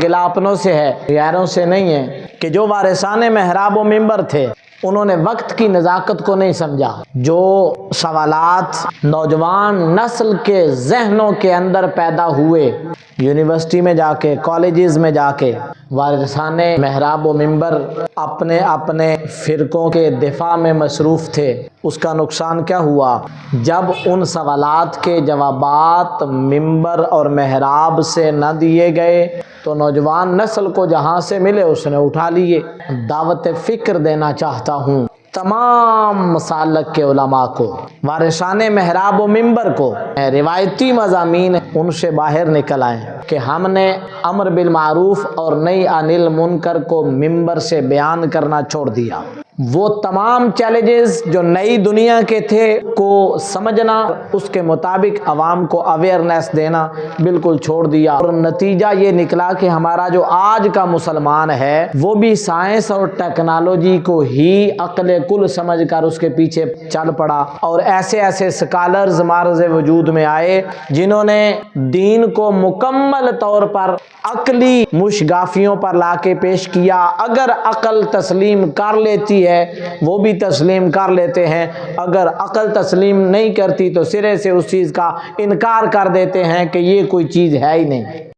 گلا اپنوں سے ہے، غیروں سے نہیں ہے، کہ جو وارثان محراب و منبر تھے انہوں نے وقت کی نزاکت کو نہیں سمجھا۔ جو سوالات نوجوان نسل کے ذہنوں کے اندر پیدا ہوئے، یونیورسٹی میں جا کے، کالجز میں جا کے وارثان محراب و منبر اپنے اپنے فرقوں کے دفاع میں مصروف تھے، اس کا نقصان کیا ہوا؟ جب ان سوالات کے جوابات منبر اور محراب سے نہ دیے گئے تو نوجوان نسل کو جہاں سے ملے اس نے اٹھا لیے۔ دعوت فکر دینا چاہتا ہوں تمام مسالک کے علماء کو، وارثان محراب و منبر کو، روایتی مضامین ان سے باہر نکل آئیں کہ ہم نے امر بالمعروف اور نہی عن المنکر کو منبر سے بیان کرنا چھوڑ دیا۔ وہ تمام چیلنجز جو نئی دنیا کے تھے کو سمجھنا، اس کے مطابق عوام کو اویئرنیس دینا بالکل چھوڑ دیا، اور نتیجہ یہ نکلا کہ ہمارا جو آج کا مسلمان ہے وہ بھی سائنس اور ٹیکنالوجی کو ہی عقل کل سمجھ کر اس کے پیچھے چل پڑا، اور ایسے ایسے سکالرز معرض وجود میں آئے جنہوں نے دین کو مکمل طور پر عقلی مشگافیوں پر لا کے پیش کیا۔ اگر عقل تسلیم کر لیتی ہے وہ بھی تسلیم کر لیتے ہیں، اگر عقل تسلیم نہیں کرتی تو سرے سے اس چیز کا انکار کر دیتے ہیں کہ یہ کوئی چیز ہے ہی نہیں۔